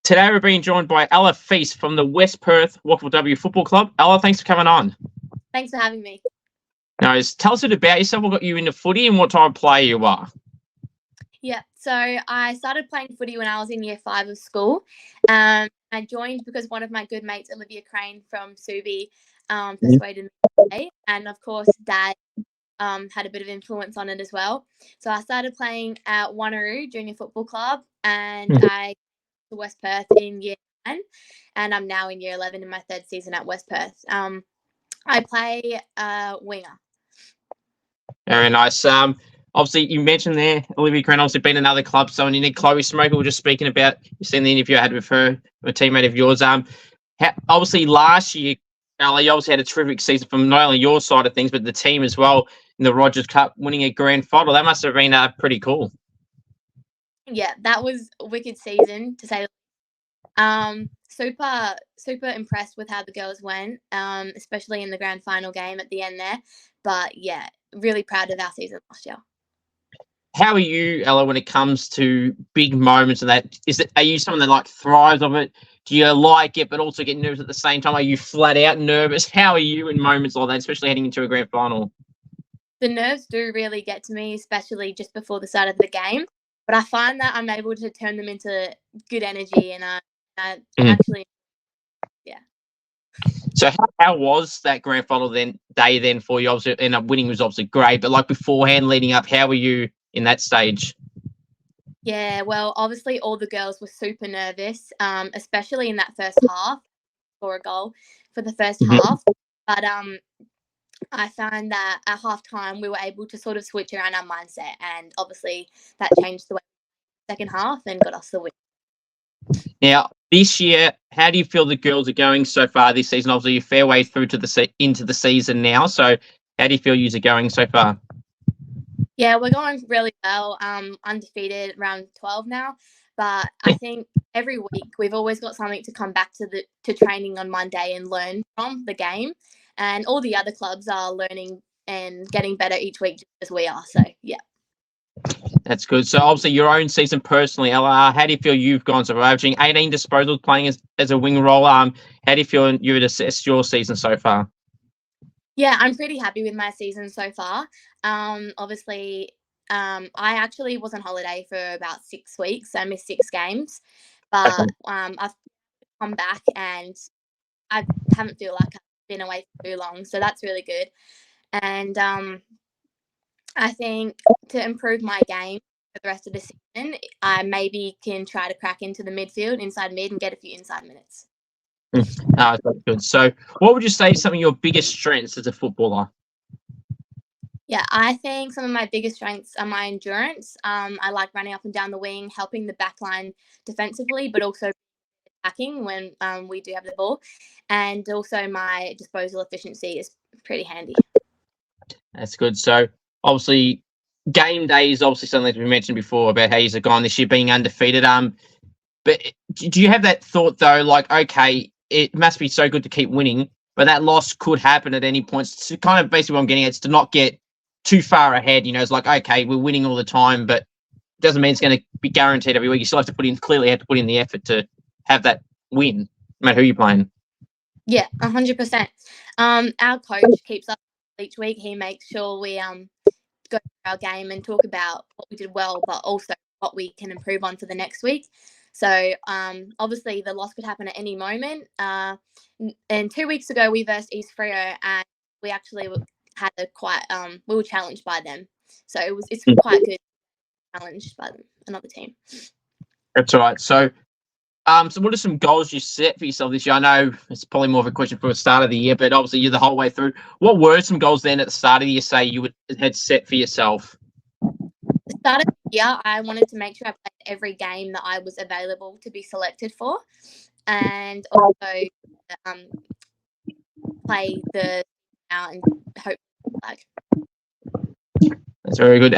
Today we're being joined by Ella Feist from the West Perth WAFLW Football Club. Ella, thanks for coming on. Thanks for having me. Now, tell us a bit about yourself. What got you into footy and what type of player you are? Yeah, so I started playing footy when I was in year 5 of school. I joined because one of my good mates, Olivia Crane from Subi, persuaded me to play. And of course, Dad had a bit of influence on it as well. So I started playing at Wanneroo Junior Football Club, and I to West Perth in year 9, and I'm now in year 11 in my 3rd season at West Perth. I play winger. Very nice. Obviously, you mentioned there, Olivia Crane, obviously been another club. So, and you need Chloe Smoker, we were just speaking about, you've seen the interview I had with her, a teammate of yours. Obviously, last year, Ella, you obviously had a terrific season from not only your side of things, but the team as well in the Rogers Cup, winning a grand final. That must have been pretty cool. Yeah, that was a wicked season, to say the least. Super impressed with how the girls went, especially in the grand final game at the end there. But yeah, really proud of our season last year. How are you, Ella, when it comes to big moments and that? Are you someone that thrives of it? Do you like it but also get nervous at the same time? Are you flat out nervous? How are you in moments like that, especially heading into a grand final? The nerves do really get to me, especially just before the start of the game. But I find that I'm able to turn them into good energy, and I actually, yeah. So how was that grand final day for you? Obviously, ended up winning was obviously great, but beforehand, leading up, how were you in that stage? Yeah, well, obviously all the girls were super nervous, especially in that first half, for a goal for the first half. But I found that at halftime we were able to sort of switch around our mindset, and obviously that changed the way the second half and got us the win. Now, this year, how do you feel the girls are going so far this season? Obviously, you're a fair way through to into the season now. So, how do you feel you are going so far? Yeah, we're going really well. Undefeated round 12 now, but I think every week we've always got something to come back to training on Monday and learn from the game. And all the other clubs are learning and getting better each week, just as we are. So, yeah. That's good. So, obviously, your own season personally, Ella, how do you feel you've gone so far? Averaging 18 disposals, playing as a wing role. How do you feel you would assess your season so far? Yeah, I'm pretty happy with my season so far. Obviously, I actually was on holiday for about 6 weeks. So I missed 6 games. But I've come back and I haven't feel like I've been away for too long. So that's really good. And I think to improve my game for the rest of the season, I maybe can try to crack into the midfield, inside mid, and get a few inside minutes. That's good. So, what would you say is some of your biggest strengths as a footballer? Yeah, I think some of my biggest strengths are my endurance. I like running up and down the wing, helping the back line defensively, but also attacking when we do have the ball. And also my disposal efficiency is pretty handy. That's good. So, obviously, game day is obviously something that we mentioned before about how you've gone this year being undefeated. But do you have that thought, though, okay, it must be so good to keep winning, but that loss could happen at any point? It's kind of basically what I'm getting at, is to not get too far ahead. It's okay, we're winning all the time, but it doesn't mean it's going to be guaranteed every week. You still have to put in the effort to have that win, no matter who you're playing. Yeah, 100%. Our coach keeps up each week. He makes sure we go through our game and talk about what we did well, but also what we can improve on for the next week. So obviously the loss could happen at any moment. And 2 weeks ago we versed East Freo, and we actually had we were challenged by them. So it's quite good, challenged by them, another team. That's all right. So what are some goals you set for yourself this year? I know it's probably more of a question for the start of the year, but obviously you're the whole way through. What were some goals then at the start of the year, say, you had set for yourself? The start of the year, I wanted to make sure I played every game that I was available to be selected for, and also play the out and hope like. That's very good.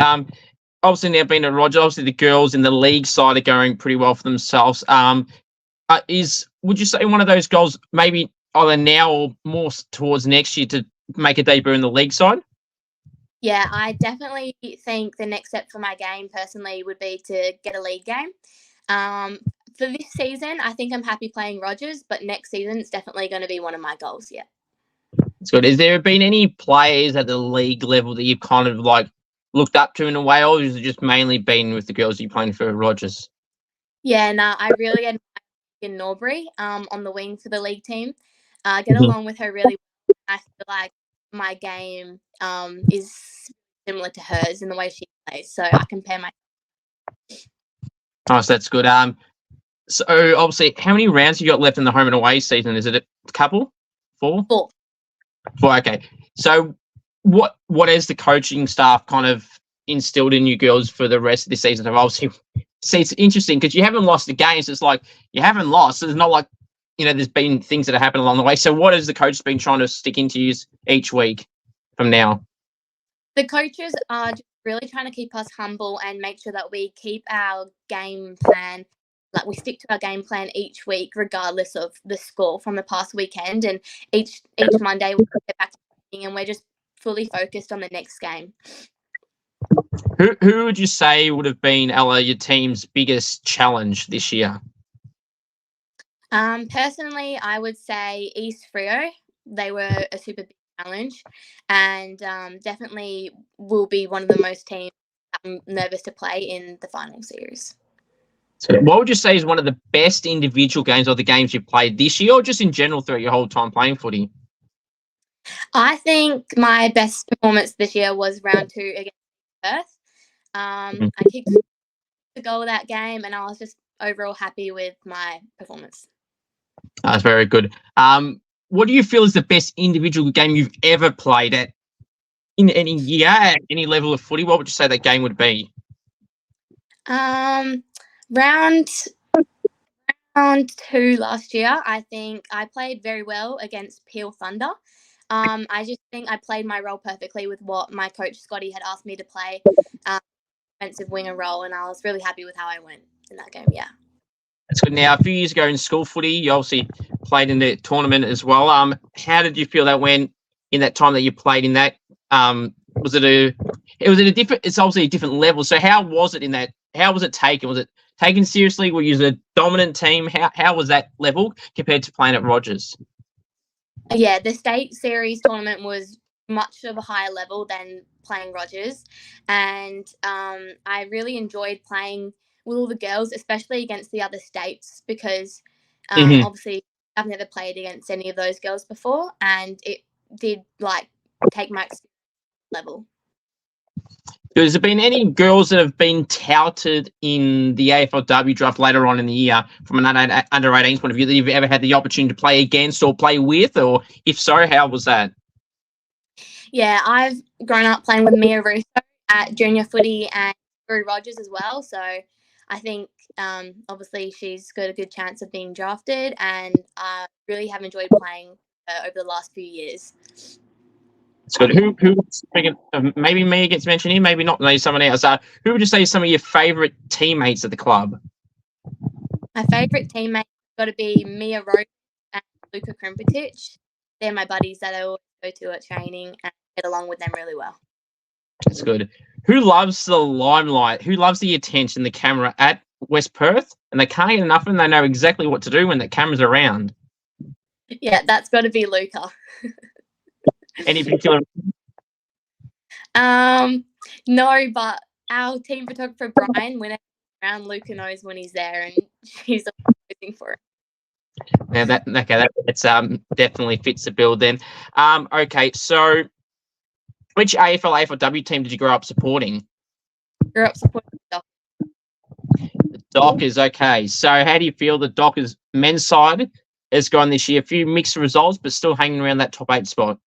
Obviously now being a Roger, obviously the girls in the league side are going pretty well for themselves. Would you say one of those goals maybe either now or more towards next year to make a debut in the league side? Yeah, I definitely think the next step for my game personally would be to get a league game. For this season, I think I'm happy playing Rogers, but next season it's definitely going to be one of my goals. Yeah. That's good. Has there been any players at the league level that you've kind of like looked up to in a way, or has it just mainly been with the girls you're playing for Rogers? Yeah, no, I really admire in Norbury on the wing for the league team. I get along with her really well. I feel like my game is similar to hers in the way she plays, so I compare my. Nice, that's good. So obviously, how many rounds you got left in the home and away season? Is it a couple? Four? Four. Okay. So what has the coaching staff kind of instilled in you girls for the rest of this season? I've obviously see it's interesting because you haven't lost the games. It's like you haven't lost. So it's not like there's been things that have happened along the way. So what has the coach been trying to stick into you each week from now? The coaches are just really trying to keep us humble and make sure that we keep our game plan. Like we stick to our game plan each week, regardless of the score from the past weekend. And each Monday we get back to training and we're just fully focused on the next game. Who would you say would have been, Ella, your team's biggest challenge this year? Personally, I would say East Frio. They were a super big challenge, and definitely will be one of the most teams I'm nervous to play in the final series. So what would you say is one of the best individual games or the games you've played this year, or just in general throughout your whole time playing footy? I think my best performance this year was round 2 against Perth. I kicked the goal of that game, and I was just overall happy with my performance. That's very good. What do you feel is the best individual game you've ever played at in any year, at any level of footy? What would you say that game would be? Round 2 last year, I think I played very well against Peel Thunder. I just think I played my role perfectly with what my coach Scotty had asked me to play, defensive winger role, and I was really happy with how I went in that game. Yeah. That's good. Now, a few years ago in school footy, you obviously played in the tournament as well. How did you feel that went in that time that you played in that? Was it a different? It's obviously a different level. So how was it in that? How was it taken? Was it taken seriously? Were you a dominant team? How was that level compared to playing at Rogers? Yeah, the state series tournament was much of a higher level than playing Rogers, and I really enjoyed playing with all the girls, especially against the other states, because obviously I've never played against any of those girls before, and it did take my experience level. Has there been any girls that have been touted in the AFLW draft later on in the year from an under 18s point of view that you've ever had the opportunity to play against or play with? Or if so, how was that? Yeah, I've grown up playing with Mia Russo at junior footy and through Rogers as well. So I think obviously she's got a good chance of being drafted, and I really have enjoyed playing her over the last few years. It's good. Who maybe Mia gets mentioned here, maybe not, maybe someone else. Who would you say are some of your favourite teammates at the club? My favourite teammates got to be Mia Rose and Luka Krimpetich. They're my buddies that I always go to at training and get along with them really well. That's good. Who loves the limelight? Who loves the attention, the camera at West Perth? And they can't get enough of them. They know exactly what to do when the camera's around. Yeah, that's got to be Luka. Any particular? No, but our team photographer Brian, whenever he's around, Luka knows when he's there, and she's waiting for it. Yeah, that's definitely fits the bill then. Okay, so which AFLW team did you grow up supporting? Grew up supporting the Dockers. Okay, so how do you feel the Dockers men's side has gone this year? A few mixed results, but still hanging around that top 8 spot.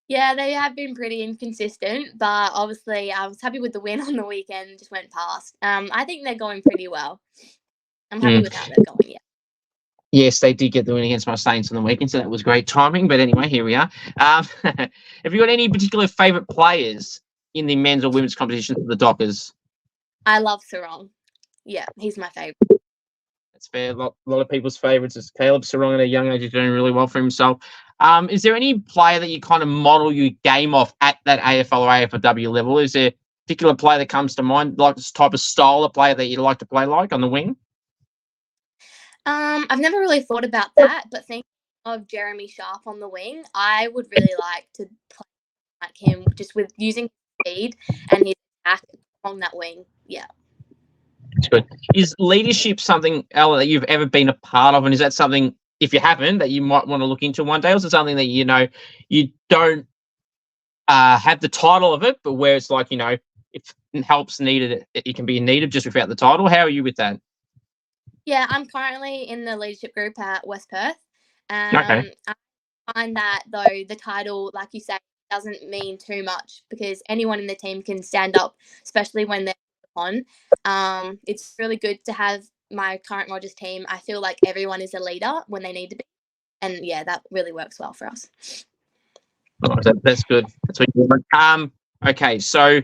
Yeah, they have been pretty inconsistent, but obviously I was happy with the win on the weekend, just went past. I think they're going pretty well. I'm happy with how they're going, yeah. Yes, they did get the win against my Saints on the weekend, so that was great timing. But anyway, here we are. Have you got any particular favourite players in the men's or women's competition for the Dockers? I love Sarong. Yeah, he's my favourite. That's fair. A lot of people's favourites is Caleb Sarong at a young age. He's doing really well for himself. Is there any player that you kind of model your game off at that AFL or AFLW level? Is there a particular player that comes to mind, like this type of style of player that you like to play like on the wing? I've never really thought about that, but thinking of Jeremy Sharp on the wing, I would really like to play like him, just with using speed and his attack on that wing. Yeah. That's good. Is leadership something, Ella, that you've ever been a part of, and is that something, if you haven't, that you might want to look into one day, or is it something that you don't have the title of it, but where it's like if help's needed, it can be needed just without the title? How are you with that? Yeah, I'm currently in the leadership group at West Perth. Okay. I find that, though, the title, like you say, doesn't mean too much because anyone in the team can stand up, especially when they're on. It's really good to have my current Rogers team. I feel like everyone is a leader when they need to be. And, yeah, that really works well for us. Oh, that's good. That's what you want. Okay, so,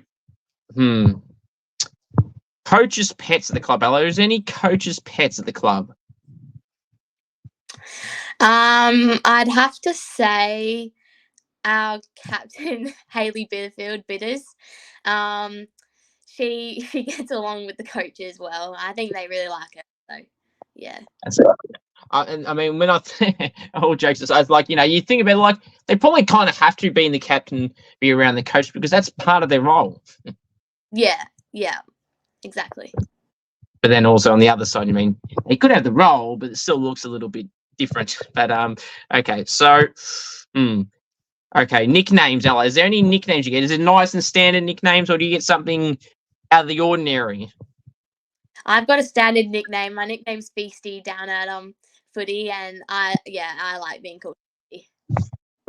coaches' pets at the club, Ella. Is there any coaches' pets at the club? I'd have to say our captain, Hayley Bitterfield Bitters. She gets along with the coaches well. I think they really like her. So, yeah. That's it. And I mean, when all jokes aside, like you think about it, like they probably kind of have to be in the captain, be around the coach because that's part of their role. Yeah, exactly. But then also on the other side, they could have the role, but it still looks a little bit different. But okay, so, okay, nicknames, Ella. Is there any nicknames you get? Is it nice and standard nicknames, or do you get something out of the ordinary? I've got a standard nickname. My nickname's Feisty down at footy, and I like being called Feisty.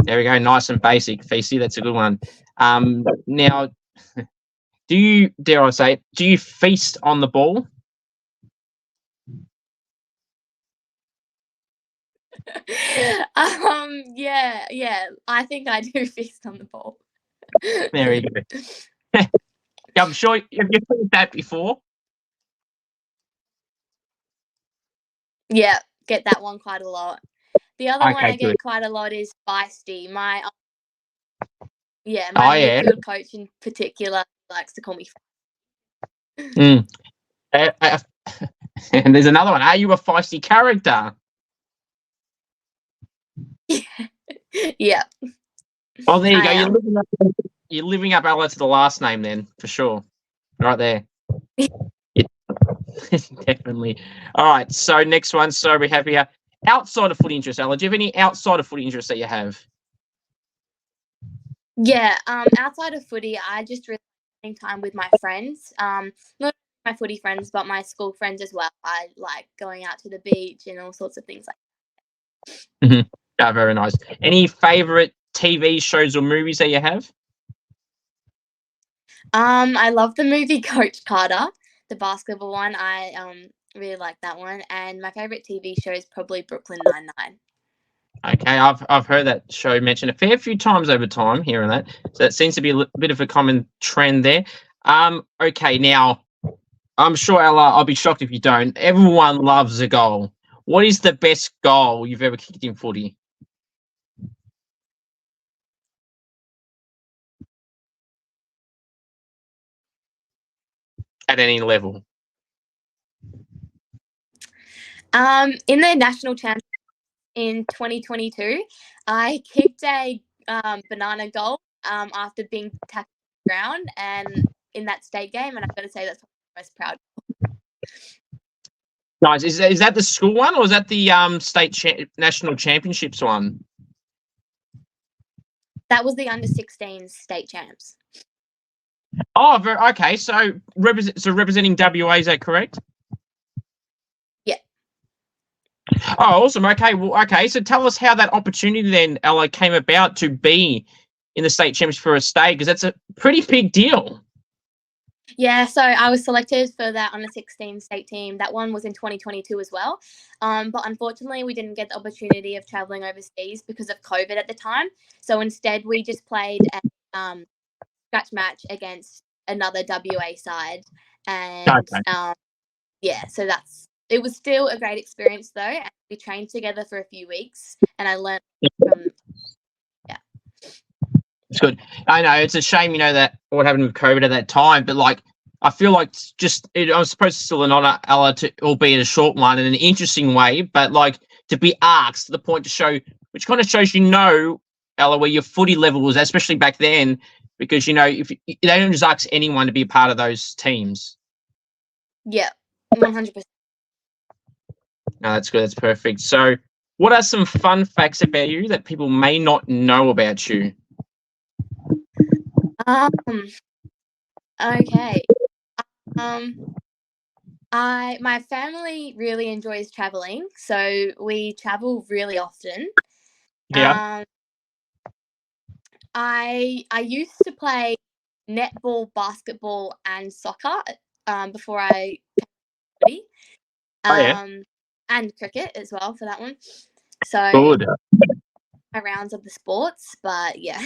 There we go, nice and basic, Feisty. That's a good one. Now, do you feast on the ball? Yeah. I think I do feast on the ball. There we go. I'm sure have you played that before? Yeah, get that one quite a lot. The other one I good. get quite a lot is Feisty. My yeah. midfield coach in particular likes to call me. And there's another one. Are you a feisty character? Yeah. Oh, there you go. You're living up Ella to the last name then, for sure. Right there. Definitely. All right. So next one. So we have here outside of footy interest, Ella. Do you have any outside of footy interests that you have? Yeah. Outside of footy, I just really spending time with my friends. Not my footy friends, but my school friends as well. I like going out to the beach and all sorts of things like that. Mm-hmm. Yeah, very nice. Any favorite TV shows or movies that you have? I love the movie Coach Carter, the basketball one. I really like that one, and my favorite TV show is probably Brooklyn Nine-Nine. Okay, I've heard that show mentioned a fair few times over time, hearing that. So that seems to be a bit of a common trend there. Okay, now I'm sure Ella, I'll be shocked if you don't. Everyone loves a goal. What is the best goal you've ever kicked in footy? At any level? In the national championship in 2022, I kicked a banana goal after being tackled on the ground, and in that state game, and I've got to say that's what I'm most proud of. Nice. Is that the school one, or is that the national championships one? That was the under-16 state champs. Oh, okay. So representing WA, is that correct? Yeah. Oh, awesome. Okay. Well, okay. So tell us how that opportunity then, Ella, came about to be in the state championship for a state, because that's a pretty big deal. Yeah, so I was selected for that under-16 state team. That one was in 2022 as well. But unfortunately, we didn't get the opportunity of traveling overseas because of COVID at the time. So instead, we just played a scratch match against another WA side. And so it was still a great experience though. And we trained together for a few weeks and I learned from. It's good. I know it's a shame, that what happened with COVID at that time, but like I feel like I was supposed to still an honour, Ella, to albeit a short one in an interesting way, but like to be asked to the point to show, which kind of shows Ella, where your footy level was, especially back then, because if they don't just ask anyone to be a part of those teams. Yeah, 100%. No, that's good. That's perfect. So, what are some fun facts about you that people may not know about you? Okay. My family really enjoys traveling, so we travel really often. Yeah. I used to play netball, basketball, and soccer before I footy. And cricket as well for that one. So good. My rounds of the sports, but yeah.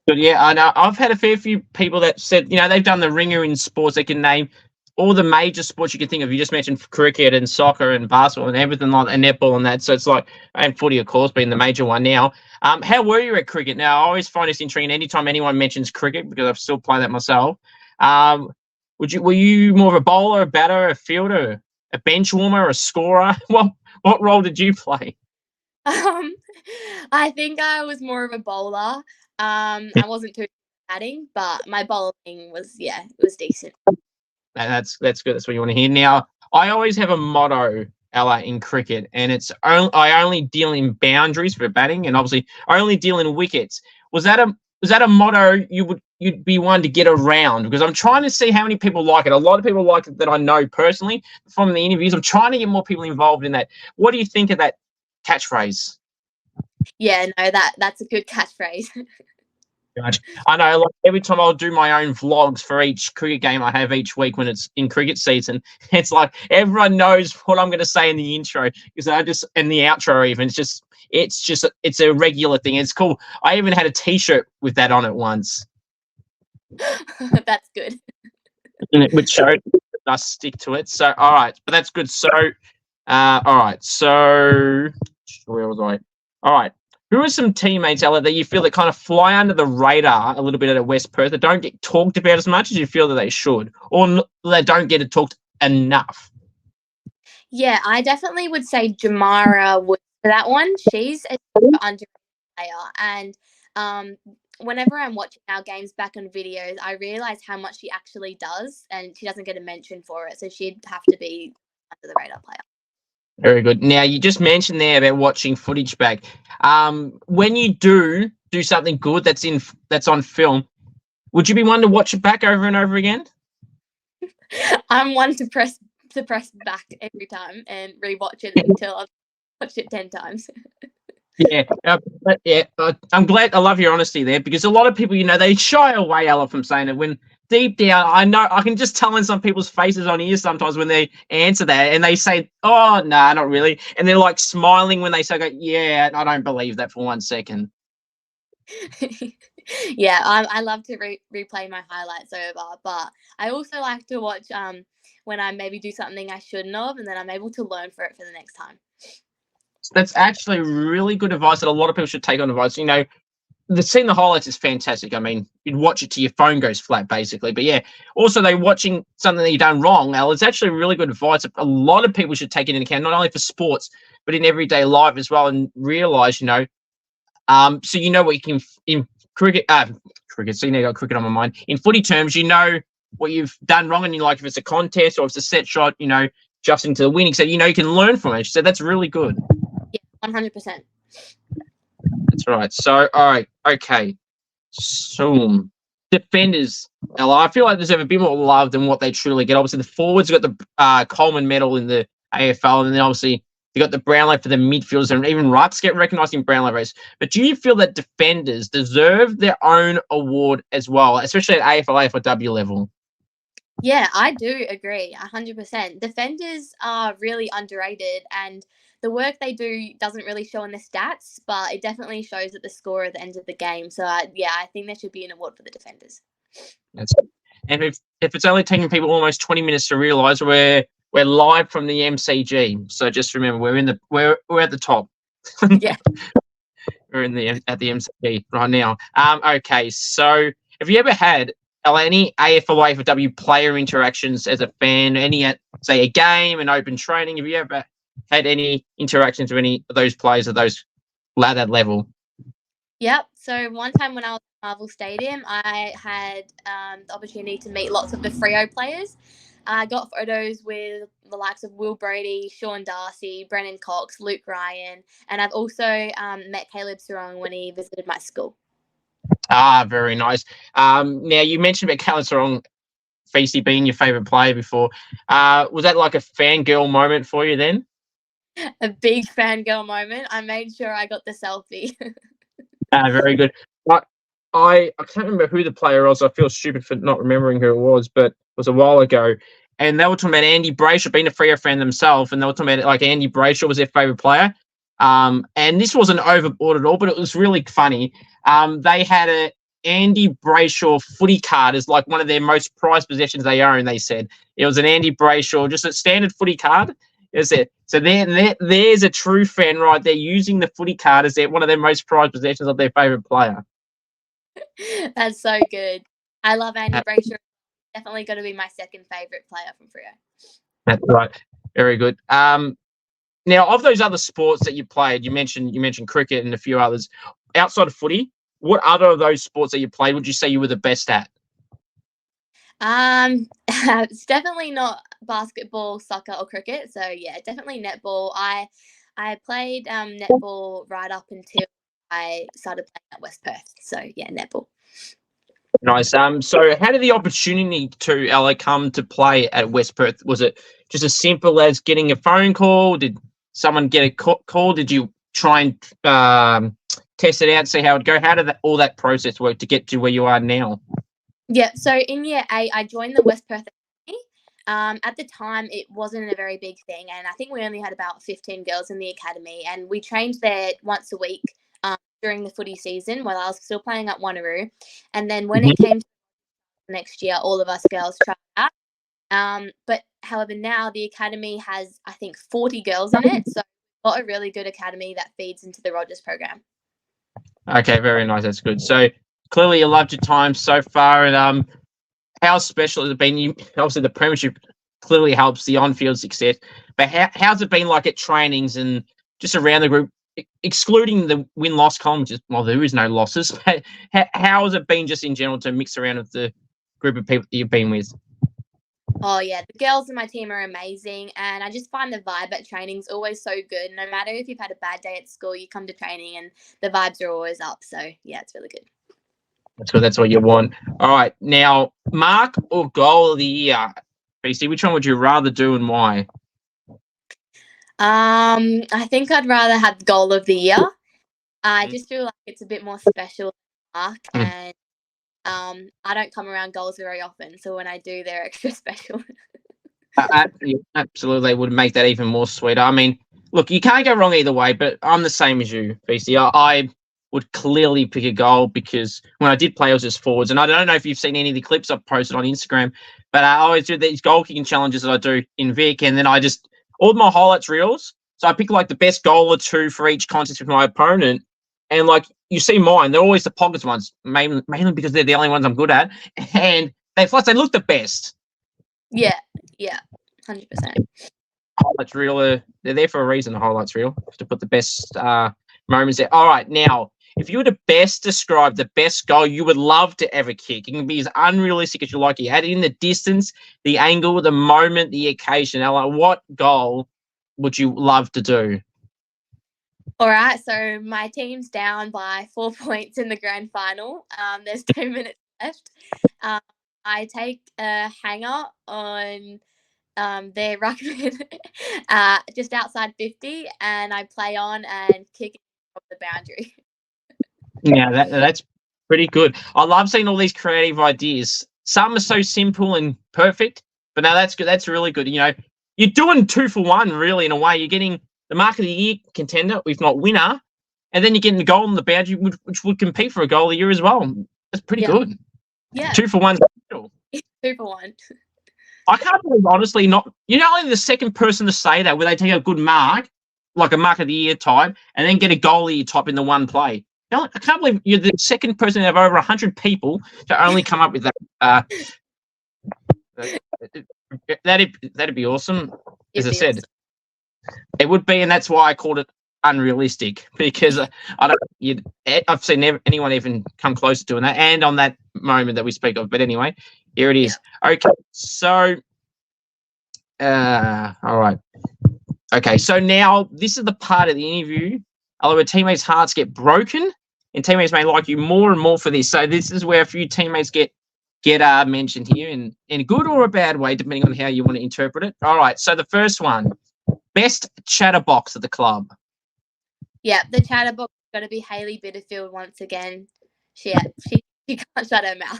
But yeah, I know I've had a fair few people that said, they've done the ringer in sports. They can name all the major sports you can think of. You just mentioned cricket and soccer and basketball and everything like and netball and that. So it's like, and footy, of course, being the major one now. How were you at cricket? Now, I always find this intriguing anytime anyone mentions cricket because I've still played that myself. Were you more of a bowler, a batter, a fielder, a bench warmer, a scorer? What role did you play? I think I was more of a bowler. I wasn't too batting, but my bowling was decent. That's good. That's what you want to hear. Now, I always have a motto, Ella, in cricket, and it's I only deal in boundaries for batting, and obviously I only deal in wickets. Was that a motto you'd be one to get around? Because I'm trying to see how many people like it. A lot of people like it that I know personally from the interviews. I'm trying to get more people involved in that. What do you think of that catchphrase? Yeah, no, that's a good catchphrase. I know, like every time I'll do my own vlogs for each cricket game I have each week when it's in cricket season, it's like everyone knows what I'm going to say in the intro because in the outro even it's a regular thing. It's cool. I even had a T-shirt with that on it once. That's good. Which showed I stick to it. So all right, but that's good. So all right, so where was I? All right. Who are some teammates, Ella, that you feel that kind of fly under the radar a little bit at West Perth that don't get talked about as much as you feel that they should, or they don't get it talked enough? Yeah, I definitely would say Jamara would for that one. She's a underrated player, and whenever I'm watching our games back on videos, I realise how much she actually does, and she doesn't get a mention for it. So she'd have to be under the radar player. Very good. Now, you just mentioned there about watching footage back. When you do something good that's on film, would you be one to watch it back over and over again? I'm one to press back every time and rewatch it until I've watched it 10 times. Yeah, I'm glad. I love your honesty there because a lot of people, they shy away, Ella, from saying it when deep down, I know I can just tell in some people's faces on here sometimes when they answer that and they say, "Oh, no, not really," and they're like smiling when they say, "Yeah, I don't believe that for 1 second." Yeah, I love to replay my highlights over, but I also like to watch when I maybe do something I shouldn't have, and then I'm able to learn for it for the next time. That's actually really good advice that a lot of people should take on advice. Seeing the highlights is fantastic. I mean, you'd watch it till your phone goes flat, basically. But yeah, also they're watching something that you've done wrong. Al, it's actually really good advice. A lot of people should take it into account, not only for sports, but in everyday life as well, and realize, so what you can in cricket. So you got cricket on my mind. In footy terms, what you've done wrong, and if it's a contest or if it's a set shot, just into the winning. So you can learn from it. So that's really good. Yeah, 100%. That's right. So, all right, okay. So, defenders, Ella, I feel like there's a bit more love than what they truly get. Obviously, the forwards got the Coleman medal in the AFL, and then obviously they got the Brownlow for the midfielders, and even rucks get recognised in Brownlow race. But do you feel that defenders deserve their own award as well, especially at AFL, AFLW level? Yeah, I do agree, 100%. Defenders are really underrated, and the work they do doesn't really show in the stats, but it definitely shows at the score at the end of the game. So, I think there should be an award for the defenders. And if it's only taking people almost 20 minutes to realise, we're live from the MCG. So just remember, we're at the top. Yeah. We're at the MCG right now. Okay, so have you ever had Any AFLW player interactions as a fan? Any at, say, a game, an open training? Have you ever had any interactions with any of those players at that level? Yep. So one time when I was at Marvel Stadium, I had the opportunity to meet lots of the Freo players. I got photos with the likes of Will Brady, Sean Darcy, Brennan Cox, Luke Ryan, and I've also met Caleb Sarong when he visited my school. Ah, very nice. Now, you mentioned about Caleb Sarong, Feisty being your favourite player before. Was that like a fangirl moment for you then? A big fangirl moment. I made sure I got the selfie. Very good. I can't remember who the player was. I feel stupid for not remembering who it was, but it was a while ago. And they were talking about Andy Brayshaw, being a Freo fan themselves, and they were talking about like Andy Brayshaw was their favourite player. And this wasn't overboard at all, but it was really funny. They had a Andy Brayshaw footy card as like one of their most prized possessions they own. They said it was an Andy Brayshaw, just a standard footy card. Is it? So there's a true fan right there using the footy card as one of their most prized possessions of their favourite player. That's so good. I love Andy Brayshaw. Definitely going to be my second favourite player from Freo. That's right. Very good. Now, of those other sports that you played, you mentioned cricket and a few others. Outside of footy, what other of those sports that you played would you say you were the best at? It's definitely not basketball, soccer, or cricket. So yeah, definitely netball. I played netball right up until I started playing at West Perth. So yeah, netball. Nice. So how did the opportunity to LA come to play at West Perth? Was it just as simple as getting a phone call? Did someone get a call? Did you try and test it out, see how it go? How did all that process work to get to where you are now? Yeah, so in year 8, I joined the West Perth Academy. At the time, it wasn't a very big thing, and I think we only had about 15 girls in the academy, and we trained there once a week during the footy season while I was still playing at Wanneroo. And then when it came to next year, all of us girls tried out. But however, now the academy has, I think, 40 girls in it, so we've got a really good academy that feeds into the Rogers program. Okay, very nice. That's good. So clearly you loved your time so far, and how special has it been? Obviously, the premiership clearly helps the on-field success, but how's it been like at trainings and just around the group, excluding the win-loss column? Well, there is no losses, but how has it been just in general to mix around with the group of people that you've been with? Oh, yeah, the girls in my team are amazing, and I just find the vibe at training's always so good. No matter if you've had a bad day at school, you come to training and the vibes are always up. So, yeah, it's really good. That's good. That's what you want. All right. Now, mark or goal of the year, BC, which one would you rather do and why? I think I'd rather have goal of the year. I just feel like it's a bit more special mark, and I don't come around goals very often, so when I do, they're extra special. Absolutely, they would make that even more sweeter. I mean, look, you can't go wrong either way, but I'm the same as you, BC. I would clearly pick a goal because when I did play, I was just forwards. And I don't know if you've seen any of the clips I've posted on Instagram, but I always do these goal kicking challenges that I do in Vic, and then I just, all my highlights reels, so I pick like the best goal or two for each contest with my opponent. And like you see mine, they're always the pockets ones, mainly because they're the only ones I'm good at. And they look the best. Yeah, 100%. Highlights reel, they're there for a reason, the highlights reel, to put the best moments there. All right, now, if you were to best describe the best goal you would love to ever kick, it can be as unrealistic as you like. You add in the distance, the angle, the moment, the occasion. Ella, what goal would you love to do? All right, so my team's down by 4 points in the grand final. There's 2 minutes left. I take a hanger on their ruckman just outside 50, and I play on and kick it off the boundary. Yeah, that's pretty good. I love seeing all these creative ideas. Some are so simple and perfect, but no, that's good. That's really good. You know, you're doing 2 for 1, really, in a way. You're getting the mark of the year contender, if not winner, and then you're getting the goal on the boundary, which would compete for a goal of the year as well. That's pretty good. Yeah. 2 for 1. 2 for 1. I can't believe, honestly, you're not only the second person to say that, where they take a good mark, like a mark of the year type, and then get a goal of the year type in the one play. I can't believe you're the second person out of over 100 people to only come up with that. That'd be awesome. As I said, awesome. it would be, and that's why I called it unrealistic, because I've seen anyone even come close to doing that, and on that moment that we speak of. But anyway, here it is. Yeah. Okay, so all right. Okay, so now this is the part of the interview where teammates' hearts get broken, and teammates may like you more and more for this. So this is where a few teammates get mentioned here in a good or a bad way, depending on how you want to interpret it. All right, so the first one, best chatterbox at the club. Yeah, the chatterbox got to be Hayley Bitterfield once again. She can't shut her mouth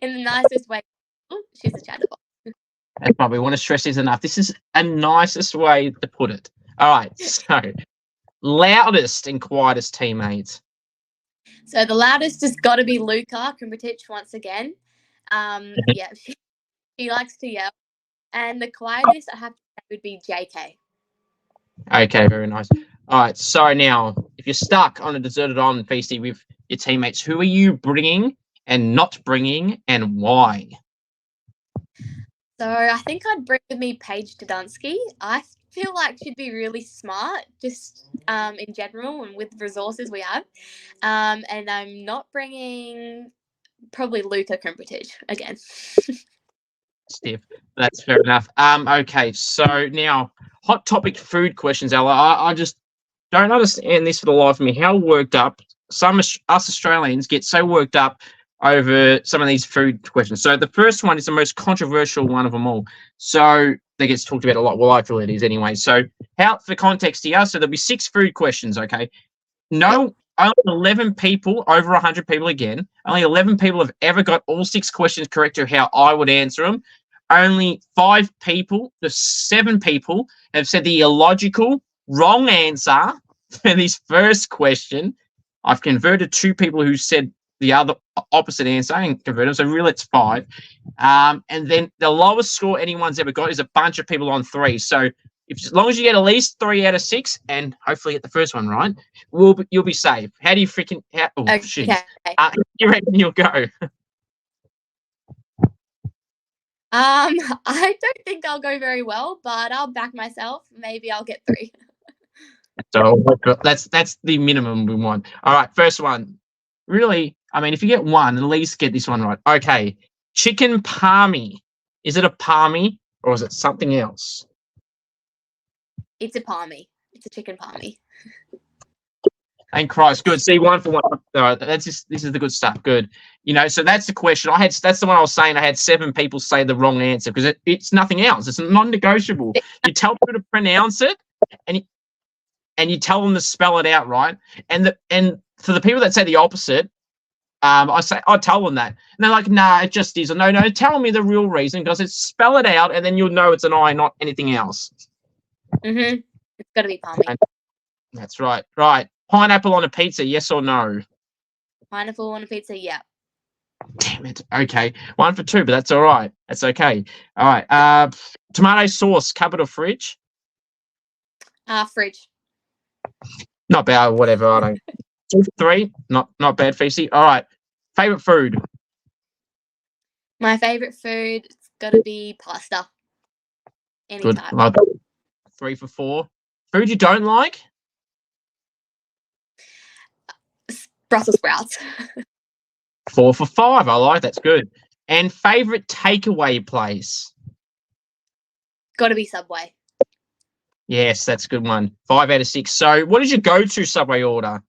in the nicest way. She's a chatterbox. That's probably want to stress this enough. This is a nicest way to put it. All right, so loudest and quietest teammates. So the loudest has got to be Luca Kumbatich once again. Yeah, she likes to yell. And the quietest I have to say would be JK. Okay, very nice. All right, so now if you're stuck on a deserted island, Feisty, with your teammates, who are you bringing and not bringing, and why? So I think I'd bring with me Paige Dudunsky. I feel like she'd be really smart, just in general and with resources we have. And I'm not bringing probably Luca Kumbatich again. Stiff. That's fair enough. Okay, so now hot topic food questions, Ella. I just don't understand this for the life of me. How worked up us Australians get so worked up over some of these food questions. So the first one is the most controversial one of them all. So that gets talked about a lot. Well, I feel it is anyway. So how, for context here, so there'll be 6 food questions, okay? No, only 11 people, over 100 people again, only 11 people have ever got all 6 questions correct to how I would answer them. Only 5 people, the 7 people have said the illogical wrong answer for this first question. I've converted 2 people who said the other opposite answer and converted them. So really it's 5. And then the lowest score anyone's ever got is a bunch of people on 3. So as long as you get at least 3 out of 6 and hopefully get the first one right, you'll be safe. How do you freaking... Okay. You reckon you'll go? I don't think I'll go very well, but I'll back myself. Maybe I'll get 3. So that's the minimum we want. All right, first one. Really, I mean, if you get one, at least get this one right. Okay, chicken palmy. Is it a palmy or is it something else? It's a palmy. It's a chicken palmy. And Christ, good. See, 1 for 1. This is the good stuff. Good. You know, so that's the question. That's the one I was saying. I had 7 people say the wrong answer because it's nothing else. It's non-negotiable. You tell people to pronounce it, and you tell them to spell it out right. And for the people that say the opposite, I tell them that, and they're like, "Nah, it just is." No, tell me the real reason because it's spell it out, and then you'll know it's an I, not anything else. It's got to be palmy. That's right. Right. Pineapple on a pizza, yes or no? Pineapple on a pizza, yeah. Damn it. Okay. 1 for 2, but that's all right. That's okay. All right. Tomato sauce, cupboard or fridge? Fridge. Not bad. Whatever. I don't. 2 for 3. Not bad, Feisty. All right. Favorite food? My favorite food, it's got to be pasta. Good. 3 for 4. Food you don't like? Brussels sprouts. 4 for 5. I like that's good. And favorite takeaway place? Got to be Subway. Yes, that's a good one. 5 out of 6. So, what is your go-to Subway order?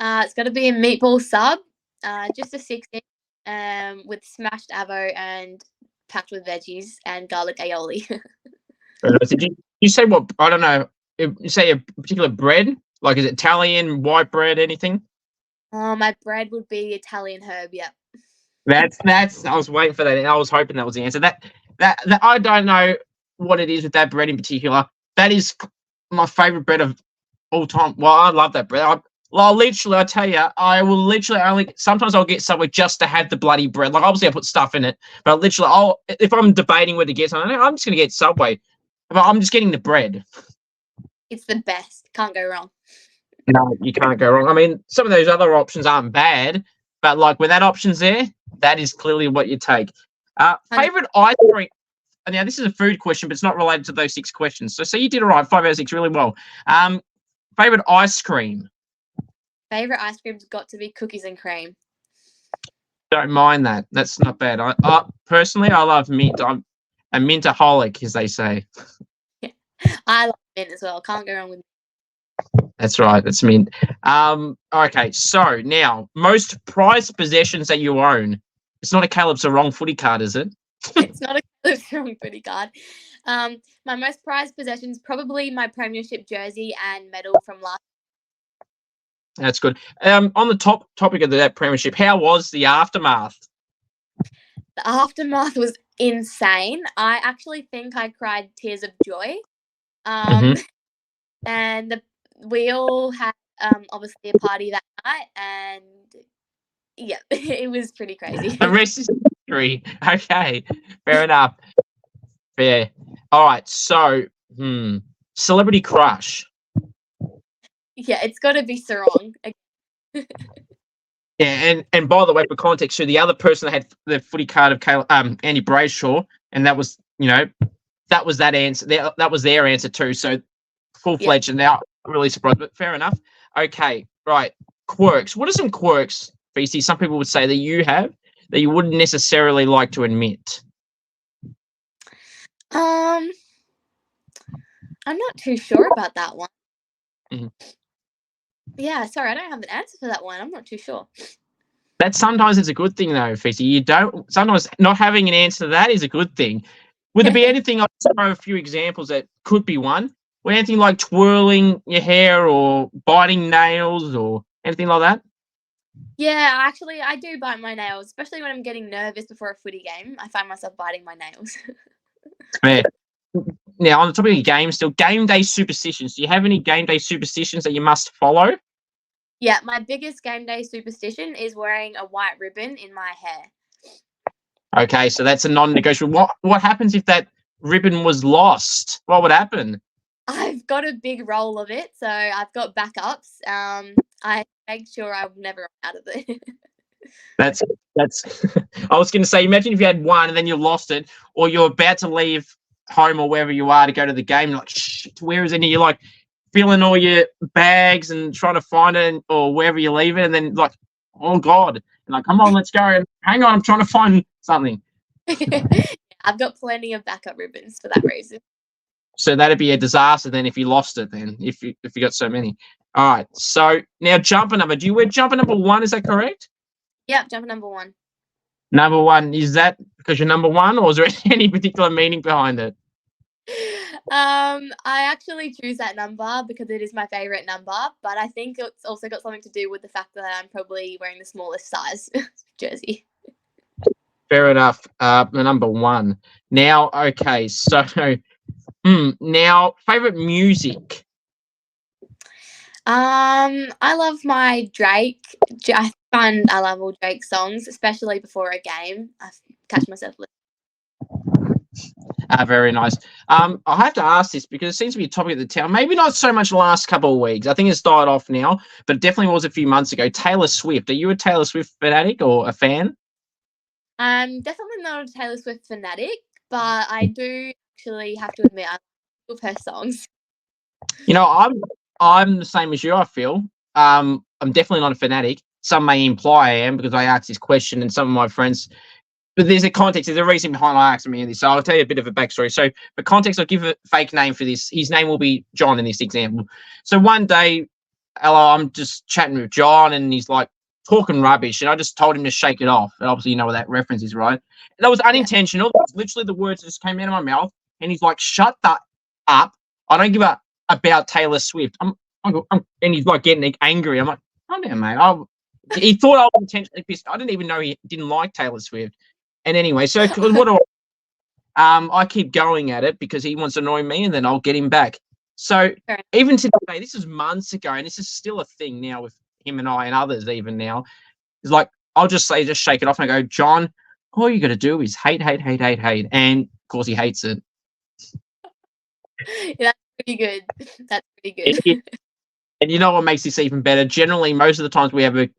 It's got to be a meatball sub, just a 6-inch, with smashed avo and packed with veggies and garlic aioli. Did you say what? I don't know. You say a particular bread? Like, is it Italian, white bread, anything? My bread would be Italian herb. Yep. That's. I was waiting for that. I was hoping that was the answer. That I don't know what it is with that bread in particular. That is my favorite bread of all time. Well, I love that bread. I tell you, I will literally only sometimes I'll get Subway just to have the bloody bread. Like obviously I put stuff in it, but literally if I'm debating whether to get something, I'm just gonna get Subway. But I'm just getting the bread. It's the best. Can't go wrong. No, you can't go wrong. I mean, some of those other options aren't bad, but like when that option's there, that is clearly what you take. Favorite ice cream. Now, this is a food question, but it's not related to those 6 questions. So you did all right, 5 out of 6, really well. Favorite ice cream. Favorite ice cream's got to be cookies and cream. Don't mind that. That's not bad. I personally, I love mint. I'm a mintaholic, as they say. Yeah. I love mint as well. Can't go wrong with mint. That's right. That's mint. Okay, so now most prized possessions that you own. It's not a Caleb's the wrong footy card, is it? It's not a Caleb's the wrong footy card. My most prized possessions probably my premiership jersey and medal from last. That's good. On the topic of that premiership, how was the aftermath? The aftermath was insane. I actually think I cried tears of joy. And we all had obviously a party that night, and yeah, it was pretty crazy. The rest is history. Okay, fair enough. Fair. All right. So, celebrity crush. Yeah, it's got to be Sarong. Yeah, and by the way, for context, so the other person that had the footy card of Andy Brayshaw, and that was that was that answer. That was their answer too. So full-fledged, and now really surprised, but fair enough. Okay, right. Quirks. What are some quirks, Feisty? Some people would say that you have that you wouldn't necessarily like to admit. I'm not too sure about that one. Yeah, sorry, I don't have an answer for that one. I'm not too sure. That sometimes is a good thing, though, Feisty. You don't. Sometimes not having an answer to that is a good thing. Would there be anything? I'll throw a few examples that could be one. Would anything like twirling your hair or biting nails or anything like that? Yeah, actually, I do bite my nails, especially when I'm getting nervous before a footy game. I find myself biting my nails. Fair. Now, on the topic of games, still game day superstitions. Do you have any game day superstitions that you must follow? Yeah, my biggest game day superstition is wearing a white ribbon in my hair. Okay, so that's a non-negotiable. What happens if that ribbon was lost? What would happen? I've got a big roll of it, so I've got backups. I make sure I'll never run out of it. That's. I was going to say, imagine if you had one and then you lost it, or you're about to leave home or wherever you are to go to the game. You're like, shit, where is it? And you're like feeling all your bags and trying to find it, or wherever you leave it, and then like, oh god, and like, come on, let's go. And hang on, I'm trying to find something. I've got plenty of backup ribbons for that reason. So that'd be a disaster then if you lost it. Then if you got so many. All right. So now jumper number. Do you wear jumper number 1? Is that correct? Yep, jumper number 1. Number 1, is that because you're number 1, or is there any particular meaning behind it? I actually choose that number because it is my favorite number, but I think it's also got something to do with the fact that I'm probably wearing the smallest size jersey. Fair enough. Number 1. Now, okay, so now favorite music. I love my Drake. I love all Drake songs, especially before a game. I catch myself listening. Very nice. I have to ask this because it seems to be a topic of the town. Maybe not so much the last couple of weeks. I think it's died off now, but it definitely was a few months ago. Taylor Swift. Are you a Taylor Swift fanatic or a fan? I'm definitely not a Taylor Swift fanatic, but I do actually have to admit I love her songs. You know, I'm the same as you, I feel. I'm definitely not a fanatic. Some may imply I am because I asked this question, and some of my friends. But there's a context. There's a reason behind I asked me this. So I'll tell you a bit of a backstory. So for context, I'll give a fake name for this. His name will be John in this example. So one day, I'm just chatting with John, and he's like talking rubbish, and I just told him to shake it off. And obviously, you know what that reference is, right? And that was unintentional. Yeah. Literally, the words that just came out of my mouth, and he's like, "Shut that up! I don't give a about Taylor Swift." And he's like getting angry. I'm like, "Oh no, mate." He thought I was intentionally pissed. I didn't even know he didn't like Taylor Swift. And anyway, so what do I keep going at it because he wants to annoy me, and then I'll get him back. So even today, this is months ago, and this is still a thing now with him and I and others even now. It's like, I'll just say, just shake it off, and I go, John, all you got to do is hate. And of course he hates it. Yeah, that's pretty good. That's pretty good. And you know what makes this even better? Generally, most of the times we have a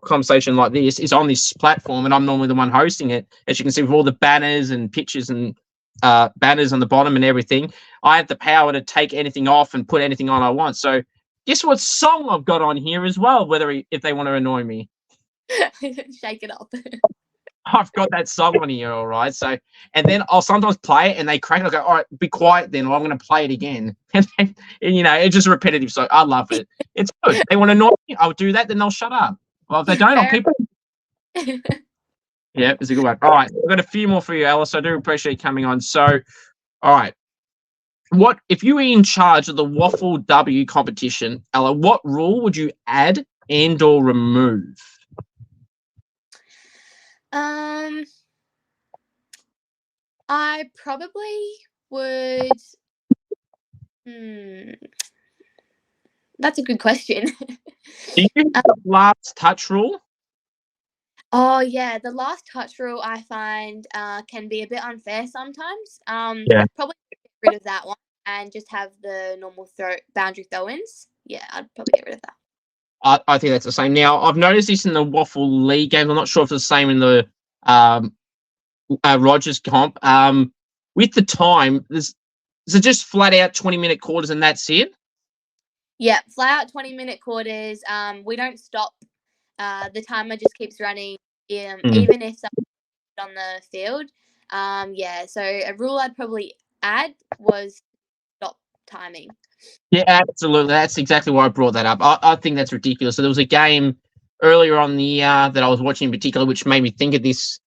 conversation like this is on this platform, and I'm normally the one hosting it. As you can see, with all the banners and pictures and banners on the bottom and everything, I have the power to take anything off and put anything on I want. So, guess what song I've got on here as well? If they want to annoy me, Shake it up. I've got that song on here, all right. So, and then I'll sometimes play it, and they crank. I go, all right, be quiet then, or I'm going to play it again. And it's just repetitive. So I love it. It's good. They want to annoy me, I'll do that. Then they'll shut up. Well, if they don't, I'll keep it. Yeah, it's a good one. All right, I've got a few more for you, Alice. I do appreciate you coming on. So, all right, what if you were in charge of the WAFLW competition, Ella? What rule would you add and/or remove? I probably would. That's a good question. Do you use the last touch rule? Oh yeah, the last touch rule I find can be a bit unfair sometimes. Yeah. Probably get rid of that one and just have the normal boundary throw-ins. Yeah, I'd probably get rid of that. I think that's the same. Now, I've noticed this in the Waffle League games. I'm not sure if it's the same in the Rogers comp. With the time, is it just flat out 20-minute quarters and that's it? Yeah, flat out 20-minute quarters. We don't stop. The timer just keeps running, even if someone's on the field. Yeah, so a rule I'd probably add was stop timing. Yeah, absolutely. That's exactly why I brought that up. I think that's ridiculous. So there was a game earlier on the year that I was watching in particular, which made me think of this.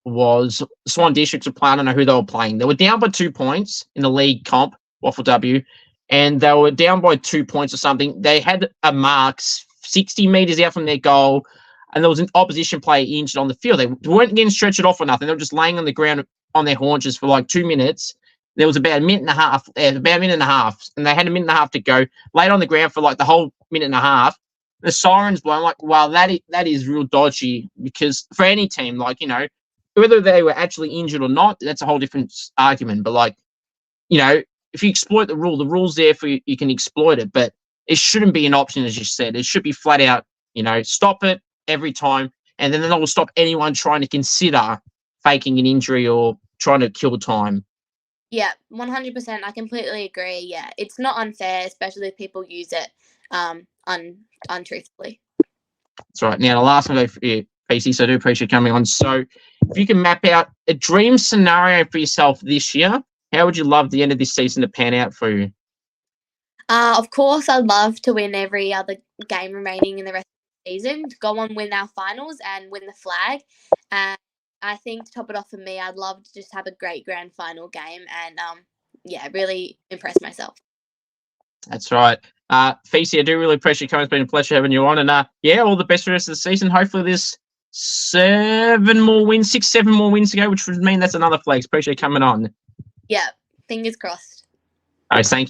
Was Swan Districts were playing? I don't know who they were playing. They were down by 2 points in the league comp, WAFLW, and they were down by 2 points or something. They had a mark 60 meters out from their goal, and there was an opposition player injured on the field. They weren't getting stretched off or nothing. They were just laying on the ground on their haunches for like 2 minutes. There was about a minute and a half, and they had a minute and a half to go. Laid on the ground for like the whole minute and a half. The sirens blown. Like, wow, that is real dodgy, because for any team, like, whether they were actually injured or not, that's a whole different argument. But like, if you exploit the rule's there for you, you can exploit it, but it shouldn't be an option, as you said. It should be flat out, stop it every time, and then that will stop anyone trying to consider faking an injury or trying to kill time. Yeah, 100%. I completely agree. Yeah, it's not unfair, especially if people use it untruthfully. That's right. Now, the last one for you, PC, so I do appreciate coming on. So if you can map out a dream scenario for yourself this year, how would you love the end of this season to pan out for you? Of course, I'd love to win every other game remaining in the rest of the season, to go on, win our finals and win the flag. And I think to top it off for me, I'd love to just have a great grand final game and, really impress myself. That's right. Feisty, I do really appreciate you coming. It's been a pleasure having you on. And all the best for the rest of the season. Hopefully there's 6, 7 more wins to go, which would mean that's another flag. Appreciate you coming on. Yeah, fingers crossed. All right, thank you.